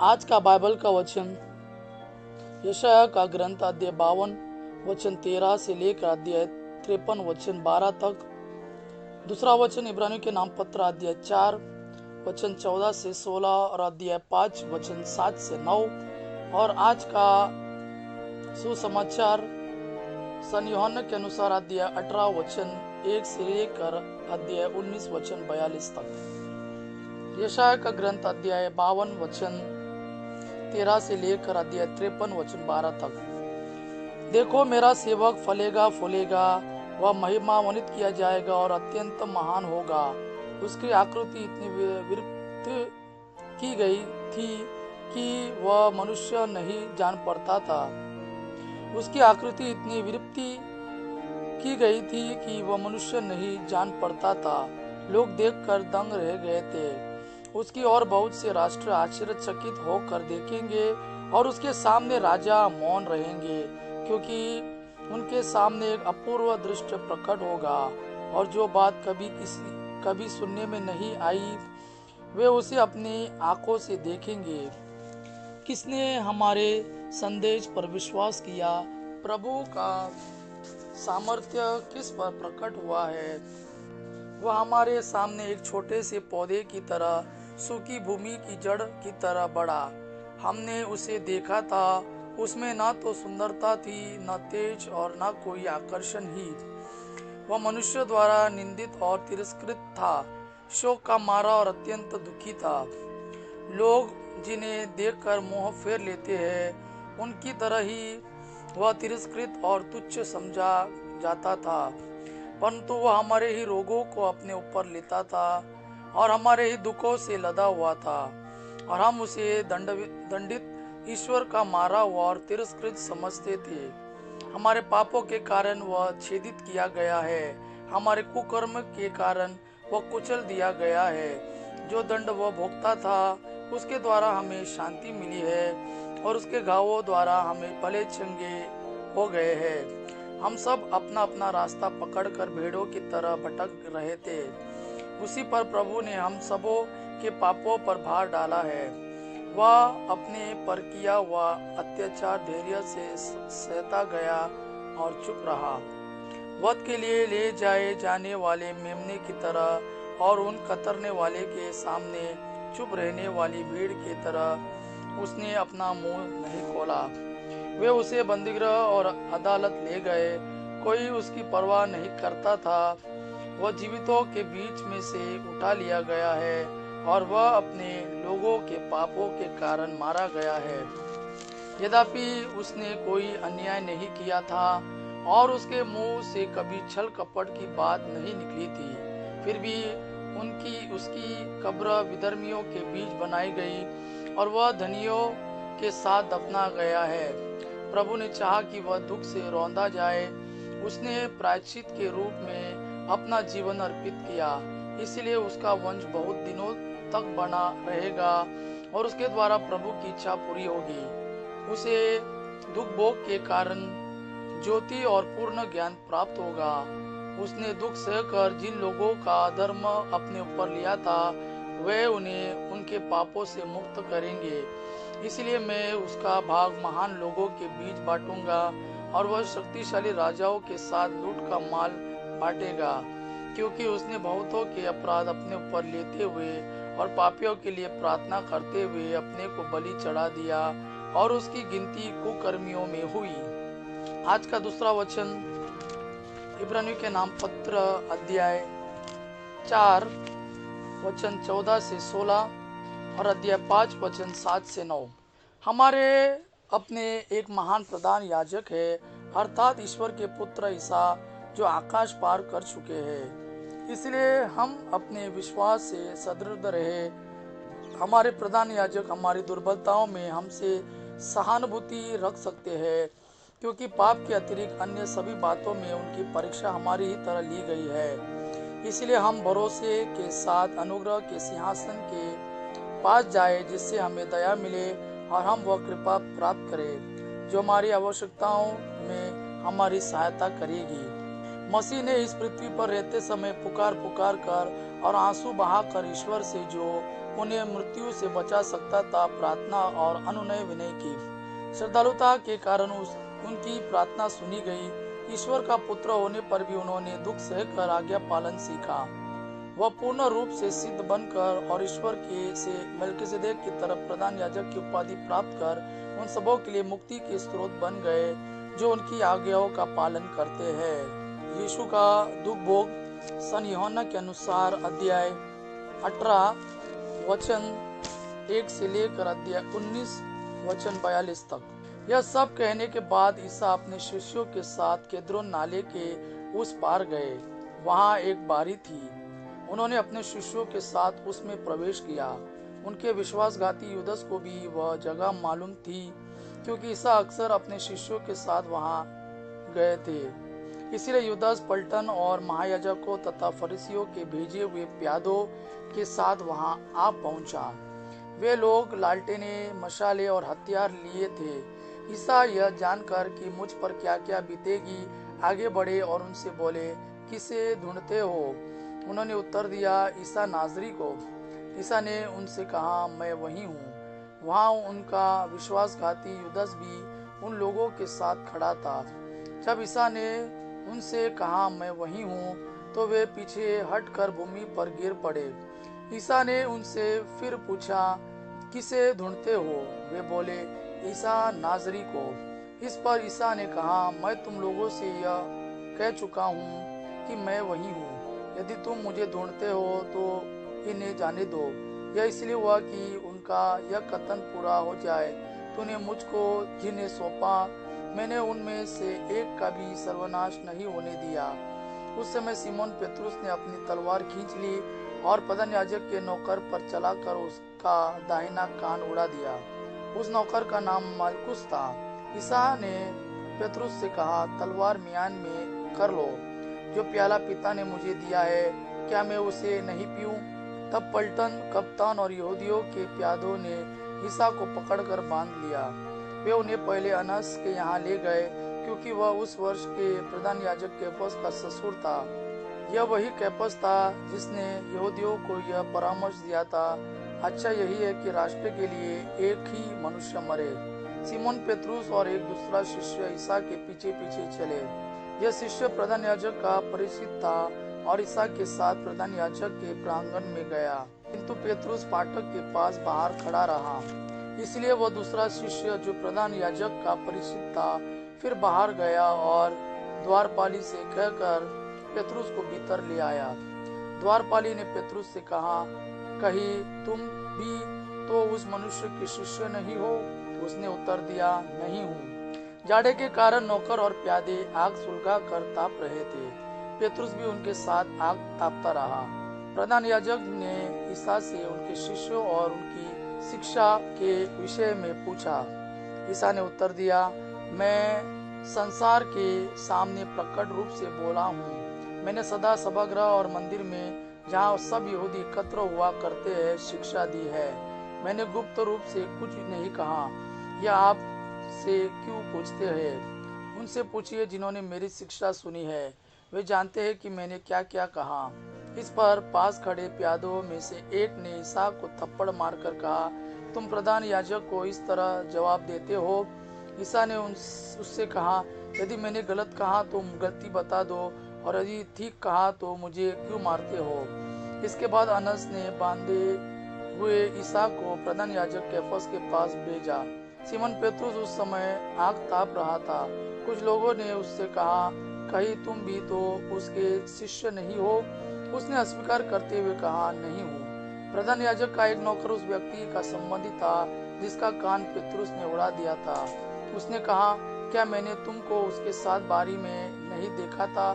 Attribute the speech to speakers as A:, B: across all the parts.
A: आज का बाइबल का वचन यशायाह का ग्रंथ अध्याय 52 वचन 13 से लेकर अध्याय 53 वचन 12 तक। दूसरा वचन इब्रानियों के नाम पत्र अध्याय 4 वचन 14 से 16 और अध्याय 5 वचन 7 से 9। और आज का सुसमाचार सन यूहन्ना के अनुसार अध्याय 18 वचन 1 से लेकर अध्याय 19 वचन 42 तक। यशायाह का ग्रंथ अध्याय 52 वचन 13 से लेकर अध्याय 53 वचन 12 तक। देखो मेरा सेवक फलेगा फूलेगा, वह महिमान्वित किया जाएगा और अत्यंत महान होगा। उसकी आकृति इतनी विकृत की गई थी कि वह मनुष्य नहीं जान पड़ता था। उसकी आकृति इतनी विकृति की गई थी कि वह मनुष्य नहीं जान पड़ता था। लोग देखकर दंग रह गए थे। उसकी और बहुत से राष्ट्र आश्चर्यचकित होकर देखेंगे और उसके सामने राजा मौन रहेंगे, क्योंकि उनके सामने एक अपूर्व दृश्य प्रकट होगा और जो बात कभी सुनने में नहीं आई वे उसे अपनी आंखों से देखेंगे। किसने हमारे संदेश पर विश्वास किया? प्रभु का सामर्थ्य किस पर प्रकट हुआ है? वह हमारे सामने एक छोटे से पौधे की तरह, सूखी भूमि की जड़ की तरह बढ़ा। हमने उसे देखा था, उसमें न तो सुंदरता थी, न तेज और न कोई आकर्षण ही। वह मनुष्य द्वारा निंदित और तिरस्कृत था, शोक का मारा और अत्यंत दुखी था। लोग जिन्हें देखकर मोह फेर लेते हैं, उनकी तरह ही वह तिरस्कृत और तुच्छ समझा जाता था, परंतु वह हमारे ही रोगों को अपने ऊपर लेता था और हमारे ही दुखों से लदा हुआ था। और हम उसे दंडित, ईश्वर का मारा हुआ और तिरस्कृत समझते थे। हमारे पापों के कारण वह छेदित किया गया है, हमारे कुकर्म के कारण वह कुचल दिया गया है। जो दंड वह भोगता था, उसके द्वारा हमें शांति मिली है और उसके घावों द्वारा हमें भले चंगे हो गए हैं। हम सब अपना अपना रास्ता पकड़कर भेड़ों की तरह भटक रहे थे। उसी पर प्रभु ने हम सबों के पापों पर भार डाला है। वह अपने पर किया हुआ अत्याचार धैर्य से सहता गया और चुप रहा। वध के लिए ले जाए जाने वाले मेमने की तरह और उन कतरने वाले के सामने चुप रहने वाली भीड़ की तरह उसने अपना मुंह नहीं खोला। वे उसे बंदीगृह और अदालत ले गए, कोई उसकी परवाह नहीं करता था। वह जीवितों के बीच में से उठा लिया गया है और वह अपने लोगों के पापों के कारण मारा गया है। यद्यपि उसने कोई अन्याय नहीं किया था और उसके मुंह से कभी छल कपट की बात नहीं निकली थी, फिर भी उसकी कब्र विधर्मियों के बीच बनाई गई और वह धनियों के साथ दफना गया है। प्रभु ने चाहा कि वह दुख से रौंदा जाए। उसने प्रायश्चित के रूप में अपना जीवन अर्पित किया, इसलिए उसका वंश बहुत दिनों तक बना रहेगा और उसके द्वारा प्रभु की इच्छा पूरी होगी। उसे दुख भोग के कारण ज्योति और पूर्ण ज्ञान प्राप्त होगा। उसने दुख सहकर जिन लोगों का अधर्म अपने ऊपर लिया था, वे उन्हें उनके पापों से मुक्त करेंगे। इसलिए मैं उसका भाग महान लोगों के बीच बांटूंगा और वह शक्तिशाली राजाओं के साथ लूट का माल बांटेगा, क्योंकि उसने बहुतों के अपराध अपने ऊपर लेते हुए और पापियों के लिए प्रार्थना करते हुए अपने को बलि चढ़ा दिया और उसकी गिनती कुकर्मियों में हुई। आज का दूसरा वचन इब्रानियों के नाम पत्र अध्याय 4 वचन 14 से 16 और अध्याय 5 वचन 7 से 9। हमारे अपने एक महान प्रधान याजक है, अर्थात ईश्वर के पुत्र ईसा, जो आकाश पार कर चुके हैं। इसलिए हम अपने विश्वास से सदृढ़ रहे। हमारे प्रधान याजक हमारी दुर्बलताओं में हमसे सहानुभूति रख सकते हैं, क्योंकि पाप के अतिरिक्त अन्य सभी बातों में उनकी परीक्षा हमारी ही तरह ली गई है। इसलिए हम भरोसे के साथ अनुग्रह के सिंहासन के पास जाए, जिससे हमें दया मिले और हम वह कृपा प्राप्त करें जो हमारी आवश्यकताओं में हमारी सहायता करेगी। मसीह ने इस पृथ्वी पर रहते समय पुकार कर और आंसू बहाकर ईश्वर से जो उन्हें मृत्यु से बचा सकता था, प्रार्थना और अनुनय विनय की। श्रद्धालुता के कारण उनकी प्रार्थना सुनी गई। ईश्वर का पुत्र होने पर भी उन्होंने दुख सहकर आज्ञा पालन सीखा। वह पूर्ण रूप से सिद्ध बनकर और ईश्वर के से मेल्किसेदेक की तरफ प्रधान याजक की उपाधि प्राप्त कर उन सबों के लिए मुक्ति के स्रोत बन गए जो उनकी आज्ञाओं का पालन करते हैं। यीशु का दुख भोग सन यूहन्ना के अनुसार अध्याय 18 वचन 1 से लेकर अध्याय 19 वचन 42 तक। यह सब कहने के बाद ईसा अपने शिष्यों के साथ केद्रोन नाले के उस पार गए। वहां एक बारी थी। उन्होंने अपने शिष्यों के साथ उसमें प्रवेश किया। उनके विश्वासघाती यूदस को भी वह जगह मालूम थी, क्योंकि ईसा अक्सर अपने शिष्यों के साथ वहां गए थे। इसलिए यूदस पलटन और महायाजकों तथा फरीसियों के भेजे हुए प्यादों के साथ वहां आ पहुंचा। वे लोग लालटेने, मशाले और हथियार लिए थे। ईसा यह जानकर कि मुझ पर क्या क्या बीतेगी आगे बढ़े और उनसे बोले, किसे ढूंढते हो? उन्होंने उत्तर दिया, ईसा नाजरी को। ईसा ने उनसे कहा, मैं वही हूँ। वहाँ उनका विश्वासघाती यूदस भी उन लोगों के साथ खड़ा था। जब ईसा ने उनसे कहा, मैं वही हूँ, तो वे पीछे हटकर भूमि पर गिर पड़े। ईसा ने उनसे फिर पूछा, किसे ढूंढते हो? वे बोले, ईसा नाजरी को। इस पर ईसा ने कहा, मैं तुम लोगों से यह कह चुका हूँ कि मैं वही हूँ। यदि तुम मुझे ढूंढते हो तो इन्हें जाने दो। यह इसलिए हुआ कि उनका यह कथन पूरा हो जाए, तूने मुझको जिन्हें सौंपा, मैंने उनमें से एक का भी सर्वनाश नहीं होने दिया। उस समय सिमोन पेत्रुस ने अपनी तलवार खींच ली और प्रधान याजक के नौकर पर चलाकर उसका दाहिना कान उड़ा दिया। उस नौकर का नाम मलकुस था। ईसा ने पेत्रुस से कहा, तलवार म्यान में कर लो। जो प्याला पिता ने मुझे दिया है, क्या मैं उसे नहीं पीऊं? तब पलटन, कप्तान और यहूदियों के प्यादों ने ईसा को पकड़कर बांध लिया। वे उन्हें पहले अनस के यहाँ ले गए, क्योंकि वह उस वर्ष के प्रधान याजक कैफस का ससुर था। यह वही कैफस था जिसने यहूदियों को यह परामर्श दिया था, अच्छा यही है कि राष्ट्र के लिए एक ही मनुष्य मरे। सिमोन पेत्रुस और एक दूसरा शिष्य ईसा के पीछे पीछे चले। यह शिष्य प्रधान याजक का परिचित था और ईसा के साथ प्रधान याजक के प्रांगण में गया, किंतु पेत्रुस फाटक के पास बाहर खड़ा रहा। इसलिए वह दूसरा शिष्य जो प्रधान याजक का परिचित था फिर बाहर गया और द्वारपाली से कहकर पेत्रुस को भीतर ले आया। द्वारपाली ने पेत्रुस से कहा, कहीं तुम भी तो उस मनुष्य के शिष्य नहीं हो? उसने उत्तर दिया, नहीं हूँ। जाड़े के कारण नौकर और प्यादे आग सुलगा कर ताप रहे थे। पेत्रुस भी उनके साथ आग तापता रहा। प्रधान याजक ने ईसा से उनके शिष्यों और उनकी शिक्षा के विषय में पूछा। ईसा ने उत्तर दिया, मैं संसार के सामने प्रकट रूप से बोला हूँ। मैंने सदा सभागृह और मंदिर में, जहाँ सब यहूदी एकत्र हुआ करते हैं, शिक्षा दी है। मैंने गुप्त रूप से कुछ नहीं कहा। यह आप से क्यों पूछते हैं? उनसे पूछिए जिन्होंने मेरी शिक्षा सुनी है, वे जानते हैं कि मैंने क्या क्या कहा। इस पर पास खड़े प्यादों में से एक ने ईसा को थप्पड़ मारकर कहा, तुम प्रधान याजक को इस तरह जवाब देते हो? ईसा ने उससे कहा, यदि मैंने गलत कहा तो गलती बता दो, और यदि ठीक कहा तो मुझे क्यों मारते हो? इसके बाद अनस ने बांधे हुए ईसा को प्रधान याजक कैफस के पास भेजा। सिमोन पेत्रुस उस समय आग ताप रहा था। कुछ लोगों ने उससे कहा, कहीं तुम भी तो उसके शिष्य नहीं हो? उसने अस्वीकार करते हुए कहा, नहीं हूँ। प्रधान याजक का एक नौकर उस व्यक्ति का संबंधी था जिसका कान पेत्रुस ने उड़ा दिया था। उसने कहा, क्या मैंने तुमको उसके साथ बारी में नहीं देखा था?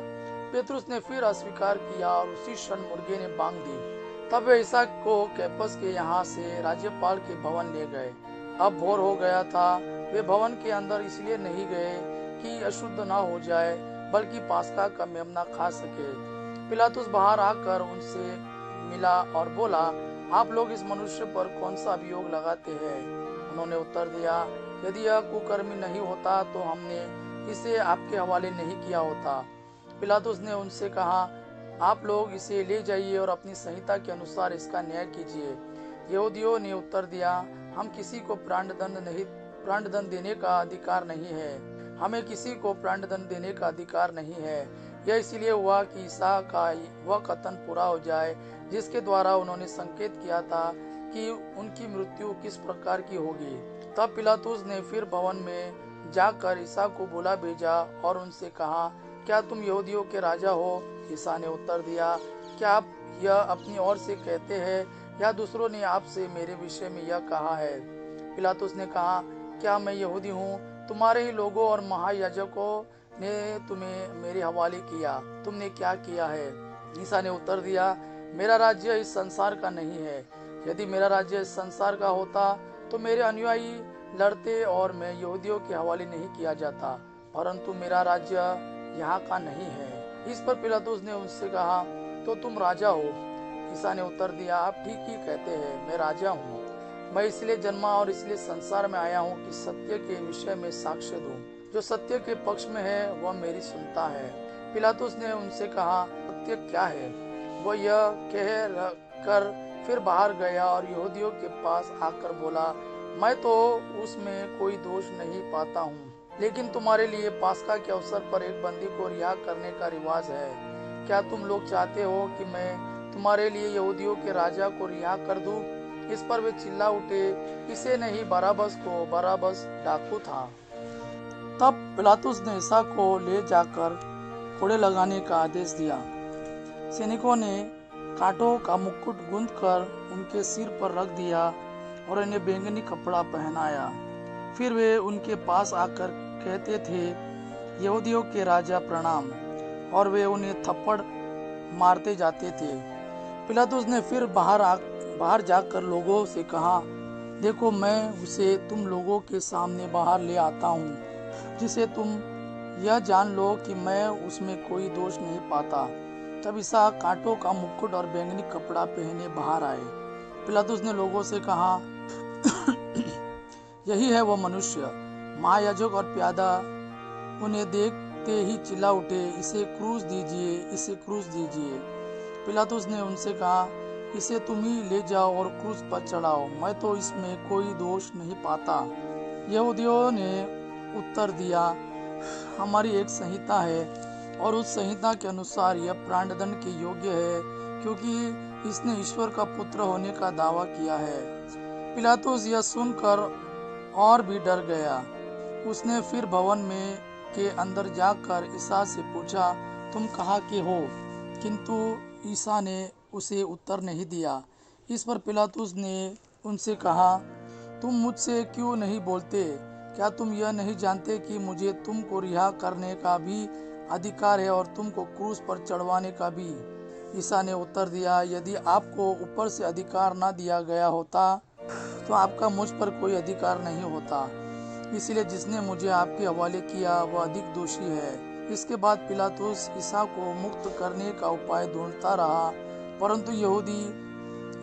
A: पेत्रुस ने फिर अस्वीकार किया और उसी क्षण मुर्गे ने बांग दी। तब वे ईसा को कैफस के यहाँ से राज्यपाल के भवन ले गए। अब भोर हो गया था। वे भवन के अंदर इसलिए नहीं गए कि अशुद्ध न हो जाए, बल्कि पास्का का मेमना खा सके। पिलातुस बाहर आकर उनसे मिला और बोला, आप लोग इस मनुष्य पर कौन सा अभियोग लगाते हैं? उन्होंने उत्तर दिया, यदि यह कुकर्मी नहीं होता तो हमने इसे आपके हवाले नहीं किया होता। पिलातुस ने उनसे कहा, आप लोग इसे ले जाइए और अपनी संहिता के अनुसार इसका न्याय कीजिए। यहूदियों ने उत्तर दिया, हम किसी को प्राणदंड देने का अधिकार नहीं है। हमें किसी को प्राणदंड देने का अधिकार नहीं है। यह इसलिए हुआ कि ईसा का वह कथन पूरा हो जाए जिसके द्वारा उन्होंने संकेत किया था कि उनकी मृत्यु किस प्रकार की होगी। तब पिलातुस ने फिर भवन में जाकर ईसा को बुला भेजा और उनसे कहा, क्या तुम यहूदियों के राजा हो? ईसा ने उत्तर दिया, क्या आप यह अपनी ओर से कहते हैं या दूसरों ने आपसे मेरे विषय में यह कहा है? पिलातुस ने कहा, क्या मैं यहूदी हूँ? तुम्हारे ही लोगों और महायाजकों ने तुम्हें मेरे हवाले किया। तुमने क्या किया है? ईसा ने उत्तर दिया, मेरा राज्य इस संसार का नहीं है। यदि मेरा राज्य इस संसार का होता तो मेरे अनुयायी लड़ते और मैं यहूदियों के हवाले नहीं किया जाता, परंतु मेरा राज्य यहाँ का नहीं है। इस पर पिलातुस ने उनसे कहा, तो तुम राजा हो? ईसा ने उत्तर दिया, आप ठीक ही कहते हैं, मैं राजा हूँ। मैं इसलिए जन्मा और इसलिए संसार में आया हूँ कि सत्य के विषय में साक्ष्य दूं। जो सत्य के पक्ष में है वह मेरी सुनता है। पिलातुस ने उनसे कहा, सत्य क्या है? वह यह कह कर फिर बाहर गया और यहूदियों के पास आकर बोला, मैं तो उसमें कोई दोष नहीं पाता हूँ, लेकिन तुम्हारे लिए पास्का के अवसर पर एक बंदी को रिहा करने का रिवाज है। क्या तुम लोग चाहते हो कि मैं तुम्हारे लिए यहूदियों के राजा को रिहा कर दूं? इस पर वे चिल्ला उठे, इसे नहीं, बराबस को। बराबस डाकू था। तब पिलातुस ने ईसा को ले जाकर कोड़े लगाने का आदेश दिया। सैनिकों ने कांटों का मुकुट गूंथकर उनके सिर पर रख दिया और उन्हें बैंगनी कपड़ा पहनाया। फिर वे उनके पास आकर कहते थे, यहूदियों के राजा प्रणाम, और वे उन्हें थप्पड़ मारते जाते थे। पिलातुस ने फिर बाहर जाकर लोगों से कहा, देखो, मैं उसे तुम लोगों के सामने बाहर ले आता हूँ, जिसे तुम यह जान लो कि मैं उसमें कोई दोष नहीं पाता। तब ईसा कांटों का मुकुट और बैंगनी कपड़ा पहने बाहर आए। पिलातुस ने लोगों से कहा, यही है वो मनुष्य। महायाजक और प्यादा उन्हें देखते ही चिल्ला उठे, इसे क्रूस दीजिए, इसे क्रूस दीजिए। पिलातुस ने उनसे कहा, इसे तुम ही ले जाओ और क्रूस पर चढ़ाओ, मैं तो इसमें कोई दोष नहीं पाता। यहूदियों ने उत्तर दिया, हमारी एक संहिता है और उस संहिता के अनुसार यह प्राणदंड के योग्य है, क्योंकि इसने ईश्वर का पुत्र होने का दावा किया है। पिलातुस यह सुनकर और भी डर गया। उसने फिर भवन में के अंदर जाकर ईसा से पूछा, तुम कहाँ के हो? किंतु ईसा ने उसे उत्तर नहीं दिया। इस पर पिलातुस ने उनसे कहा, तुम मुझसे क्यों नहीं बोलते? क्या तुम यह नहीं जानते कि मुझे तुमको रिहा करने का भी अधिकार है और तुमको क्रूस पर चढ़वाने का भी? ईसा ने उत्तर दिया, यदि आपको ऊपर से अधिकार न दिया गया होता तो आपका मुझ पर कोई अधिकार नहीं होता। इसलिए जिसने मुझे आपके हवाले किया वह अधिक दोषी है। इसके बाद पिलातुस ईसा को मुक्त करने का उपाय ढूंढता रहा, परंतु यहूदी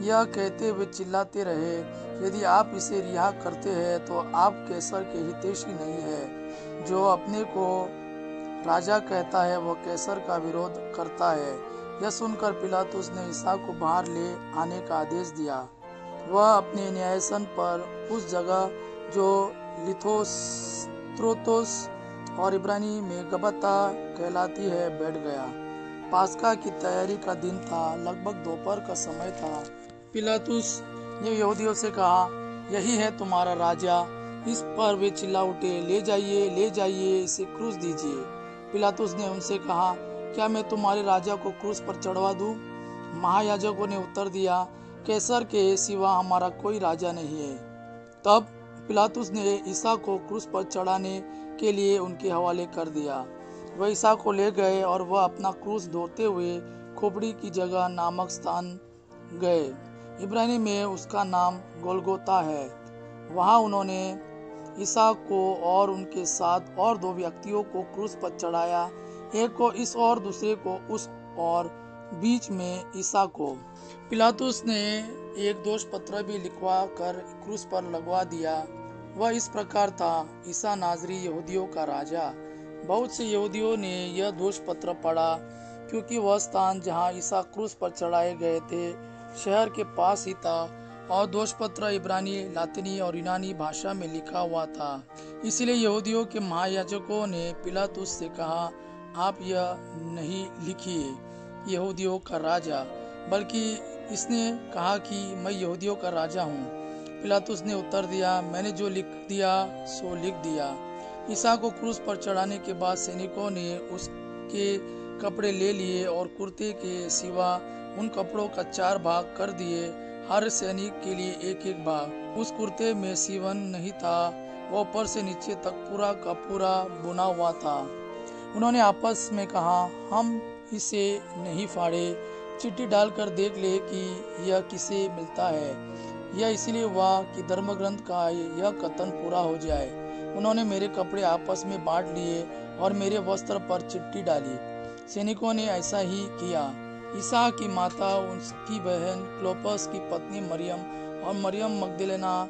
A: यह कहते हुए चिल्लाते रहे, यदि आप इसे रिहा करते हैं तो आप कैसर के हितैषी नहीं है। जो अपने को राजा कहता है वह कैसर का विरोध करता है। यह सुनकर पिलातुस ने ईसा को बाहर ले आने का आदेश दिया। वह अपने न्यायासन पर उस जगह जो लिथोस्त्रोतोस और इब्रानी में गबता कहलाती है बैठ गया। पास्का की तैयारी का दिन था, लगभग दोपहर का समय था। पिलातुस ने यहूदियों से कहा, यही है तुम्हारा राजा। इस पर वे चिल्ला उठे, ले जाइए, ले जाइए, इसे क्रूस दीजिए। पिलातुस ने उनसे कहा, क्या मैं तुम्हारे राजा को क्रूस पर चढ़वा दूं? महायाजकों ने उत्तर दिया, कैसर के सिवा हमारा कोई राजा नहीं है। तब पिलातुस ने ईसा को क्रूस पर चढ़ाने के लिए उनके हवाले कर दिया। वह ईसा को ले गए और वह अपना क्रूस ढोते हुए खोपड़ी की जगह नामक स्थान गए। इब्रानी में उसका नाम गोलगोता है। वहां उन्होंने ईसा को और उनके साथ और दो व्यक्तियों को क्रूस पर चढ़ाया, एक को इस और दूसरे को उस और, बीच में ईसा को। पिलातुस ने एक दोष पत्र भी लिखवा कर क्रूस पर लगवा दिया। वह इस प्रकार था, ईसा नाजरी यहूदियों का राजा। बहुत से यहूदियों ने यह दोष पत्र पढ़ा, क्योंकि वह स्थान जहां ईसा क्रूस पर चढ़ाए गए थे शहर के पास ही था और दोषपत्र इब्रानी, लातिनी और यूनानी भाषा में लिखा हुआ था। इसलिए यहूदियों के महायाजकों ने पिलातुस से कहा, आप यह नहीं लिखिए यहूदियों का राजा, बल्कि इसने कहा कि मैं यहूदियों का राजा हूँ। पिलातुस ने उत्तर दिया, मैंने जो लिख दिया सो लिख दिया। ईसा को क्रूस पर चढ़ाने के बाद सैनिकों ने उसके कपड़े ले लिए और कुर्ते के सिवा उन कपड़ों का 4 भाग कर दिए, हर सैनिक के लिए एक एक भाग। उस कुर्ते में सीवन नहीं था, वह ऊपर से नीचे तक पूरा का पूरा बुना हुआ था। उन्होंने आपस में कहा, हम इसे नहीं फाड़े, चिट्ठी डालकर देख ले कि यह किसे मिलता है। यह इसलिए हुआ कि धर्मग्रंथ का यह कथन पूरा हो जाए, उन्होंने मेरे कपड़े आपस में बांट लिए और मेरे वस्त्र पर चिट्ठी डाली। सैनिकों ने ऐसा ही किया। ईसा की माता, उसकी बहन क्लोपस की पत्नी मरियम और मरियम मगदलेना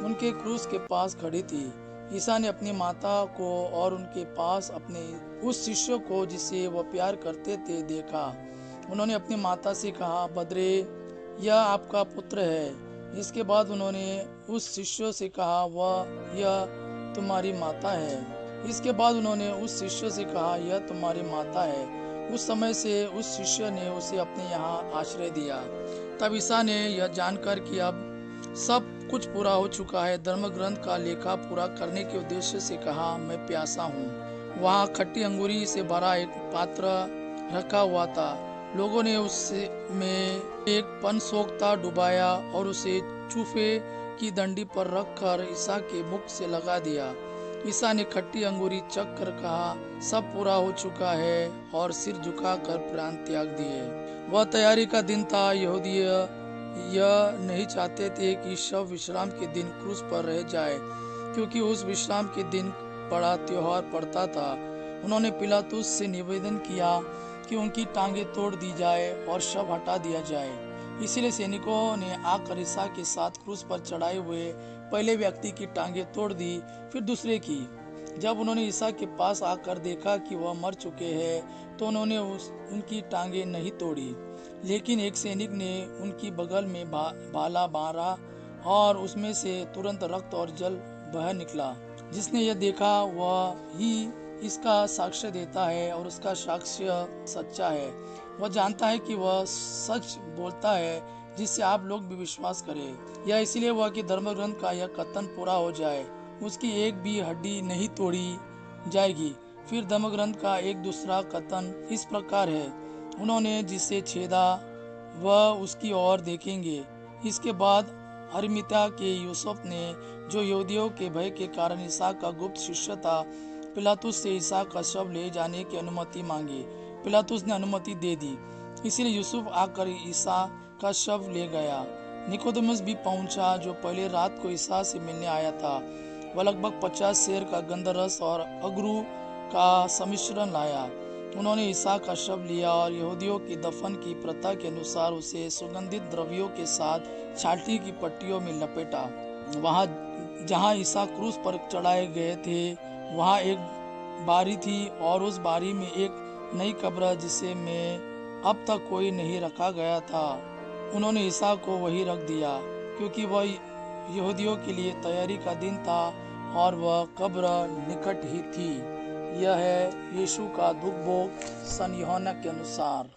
A: उनके क्रूस के पास खड़ी थी। ईसा ने अपनी माता को और उनके पास अपने उस शिष्य को जिसे वह प्यार करते थे देखा। उन्होंने अपनी माता से कहा, बदरे, यह आपका पुत्र है। इसके बाद उन्होंने उस शिष्य से कहा, वह यह तुम्हारी माता है। इसके बाद उन्होंने उस शिष्य से कहा, यह तुम्हारी माता है। उस समय से उस शिष्य ने उसे अपने यहाँ आश्रय दिया। तब ईसा ने यह जानकर कि अब सब कुछ पूरा हो चुका है, धर्म ग्रंथ का लेखा पूरा करने के उद्देश्य से कहा, मैं प्यासा हूँ। वहाँ खट्टी अंगूरी से भरा एक पात्र रखा हुआ था। लोगों ने उसमें एक पनसोख्ता डुबाया और उसे चूफे की डंडी पर रखकर ईसा के मुख से लगा दिया। ईसा ने खट्टी अंगूरी चख कर कहा, सब पूरा हो चुका है, और सिर झुकाकर प्राण त्याग दिए। वह तैयारी का दिन था। यहूदी यह नहीं चाहते थे कि शव विश्राम के दिन क्रूस पर रह जाए, क्योंकि उस विश्राम के दिन बड़ा त्योहार पड़ता था। उन्होंने पिलातुस से निवेदन किया कि उनकी टांगें तोड़ दी जाए और शव हटा दिया जाए। इसलिए सैनिकों ने आकर ईसा के साथ क्रूस पर चढ़ाए हुए पहले व्यक्ति की टांगें तोड़ दी, फिर दूसरे की। जब उन्होंने ईसा के पास आकर देखा कि वह मर चुके हैं, तो उन्होंने उनकी टांगें नहीं तोड़ी। लेकिन एक सैनिक ने उनकी बगल में भाला मारा और उसमें से तुरंत रक्त और जल बह निकला। जिसने यह देखा वह ही इसका साक्ष्य देता है और उसका साक्ष्य सच्चा है। वह जानता है कि वह सच बोलता है, जिससे आप लोग भी विश्वास करें। यह इसलिए हुआ कि धर्म ग्रंथ का यह कथन पूरा हो जाए, उसकी एक भी हड्डी नहीं तोड़ी जाएगी। फिर धर्म ग्रंथ का एक दूसरा कथन इस प्रकार है, उन्होंने जिसे छेदा वह उसकी ओर देखेंगे। इसके बाद अरिमतिया के यूसुफ ने, जो यहूदियों के भय के कारण ईसा का गुप्त शिष्य था, पिलातुस से ईसा का शव ले जाने की अनुमति मांगी। पिलातुस ने अनुमति दे दी। इसलिए यूसुफ आकर ईसा का शव ले गया। निकोदेमुस भी पहुंचा, जो पहले रात को ईसा से मिलने आया था। वह लगभग 50 सेर का गंधरस और अगरू का सम्मिश्रण लाया। उन्होंने ईसा का शव लिया और यहूदियों की दफन की प्रथा के अनुसार उसे सुगंधित द्रव्यों के साथ छाती की पट्टियों में लपेटा। वहाँ जहाँ ईसा क्रूस पर चढ़ाए गए थे, वहाँ एक बारी थी और उस बारी में एक नई कब्र जिसे में अब तक कोई नहीं रखा गया था। उन्होंने ईसा को वही रख दिया, क्योंकि वह यहूदियों के लिए तैयारी का दिन था और वह कब्र निकट ही थी। यह है यीशु का दुख भोग सन यूहन्ना के अनुसार।